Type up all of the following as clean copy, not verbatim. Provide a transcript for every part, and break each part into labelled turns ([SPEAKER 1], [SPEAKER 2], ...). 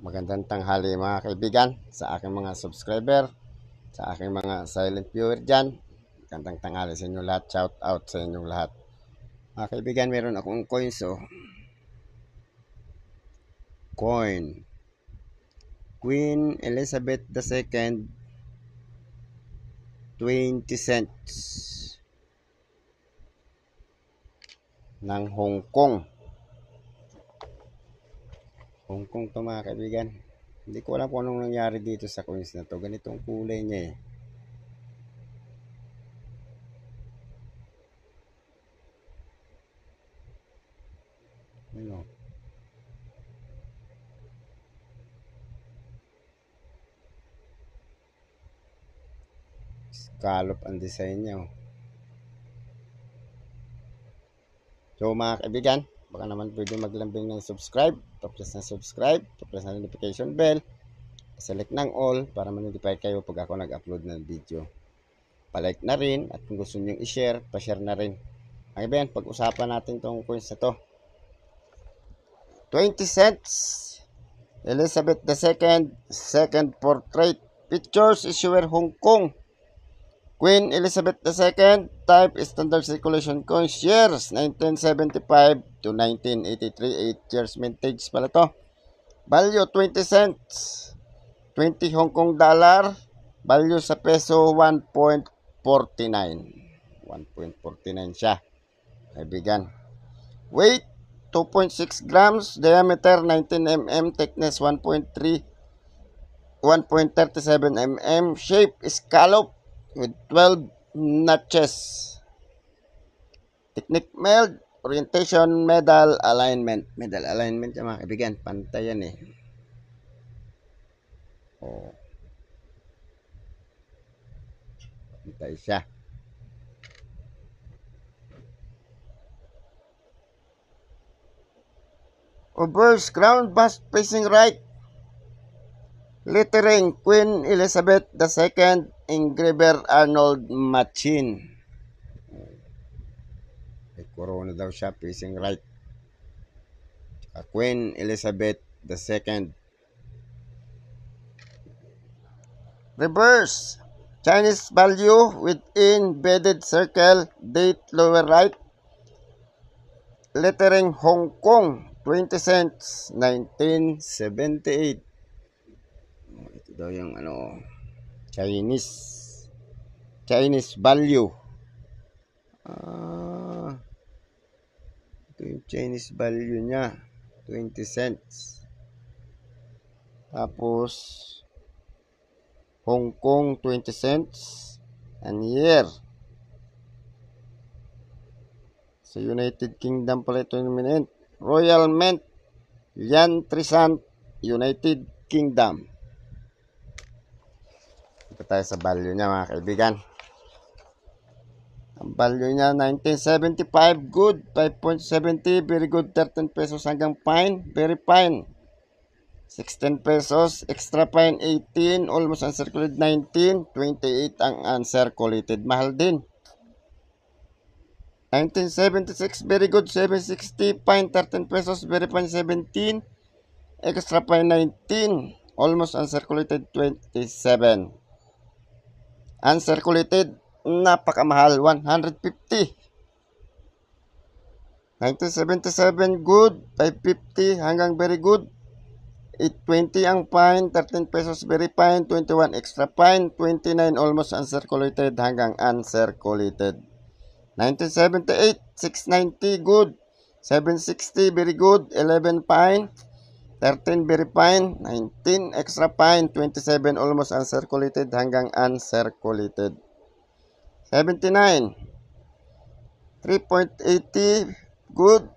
[SPEAKER 1] Magandang tanghali mga kaibigan, sa aking mga subscriber, sa aking mga silent viewer dyan. Magandang tanghali sa inyo lahat, shout out sa inyong lahat. Mga kaibigan, meron akong coins coin. Queen Elizabeth II, 20 cents ng Hong Kong. Hong Kong to mga kaibigan. Hindi ko alam kung anong nangyari dito sa coins na to. Ganitong kulay niya eh. Ano? Scallop ang design niya. So mga kaibigan, baka naman pwede maglambing ng subscribe, press na subscribe, press na notification bell, select ng all para ma-notify kayo pag ako nag-upload ng video. Palike na rin at kung gusto nyo i-share, pa-share na rin. Mga kaibigan, pag-usapan natin itong coins na to. 20 cents, Elizabeth II, second portrait, pictures issuer Hong Kong. Queen Elizabeth II, type standard circulation coins, years 1975 to 1983, 8 years vintage pala to. Value 20 cents, 20 Hong Kong dollar, value sa peso 1.49. 1.49 siya, kaibigan. Weight 2.6 grams, diameter 19 mm, thickness 1.37 mm, shape scallop with 12 notches. Technique meld, orientation, medal alignment. Medal alignment yung mga kaibigan, pantay yan eh. Oh. Pantay siya. Obverse, ground bust facing right. Lettering, Queen Elizabeth II, engraver Arnold Machin. May corona daw siya, facing right. Queen Elizabeth II. Reverse, Chinese value within beaded circle, date lower right. Lettering Hong Kong, 20 cents, 1978. Ito daw yung Chinese value. Ito yung Chinese value niya, 20 cents. Tapos Hong Kong 20 cents and year. Sa United Kingdom pala ito yung minute. Royal Mint, Yan Trisant, United Kingdom. Ito tayo sa value niya mga kaibigan. Ang value niya 1975, good 5.70, very good 13 pesos hanggang fine, very fine 16 pesos, extra fine 18, almost uncirculated 19, 28 ang uncirculated, mahal din. 1976, very good 760, fine 13 pesos, very fine 17, extra fine 19, almost uncirculated 27. Uncirculated, napakamahal, 150. 1977, good 550 hanggang very good. 820 ang fine, 13 pesos very fine, 21 extra fine, 29 almost uncirculated hanggang uncirculated. 1978, 690 good, 760 very good, 11 fine, 13 very fine, 19 extra fine, 27 almost uncirculated hanggang uncirculated. 79, 3.80 good,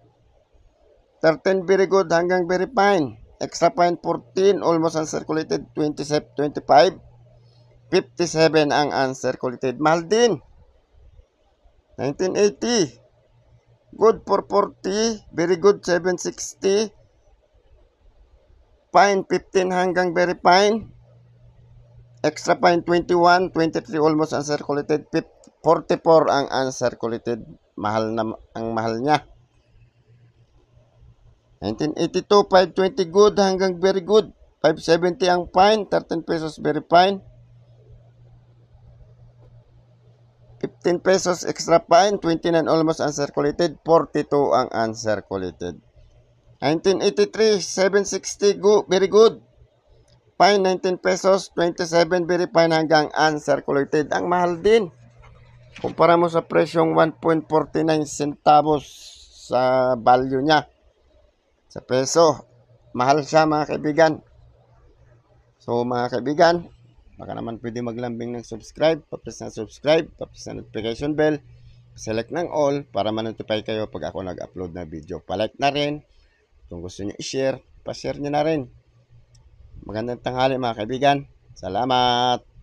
[SPEAKER 1] 13 very good hanggang very fine, extra fine 14, almost uncirculated 25, 57 ang uncirculated, mahal din. 1980, good 440, very good 760, fine 15 hanggang very fine, extra fine 21, 23 almost uncirculated, 44 ang uncirculated, mahal na ang mahal niya. 1982, 520 good hanggang very good, 570 ang fine, 13 pesos very fine. 15 pesos extra fine, 29 almost uncirculated, 42 ang uncirculated. 1983, 760 very good. Fine 19 pesos, 27 very fine hanggang uncirculated. Ang mahal din. Kumpara mo sa presyong 1.49 centavos sa value niya. Sa peso, mahal siya mga kaibigan. So mga kaibigan, baka naman pwede maglambing ng subscribe, pa-press na subscribe, pa-press na notification bell, select ng all para ma-notify kayo pag ako nag-upload na video. Pa-like na rin. Kung gusto niyo i-share, pa-share niyo na rin. Magandang tanghali mga kaibigan. Salamat!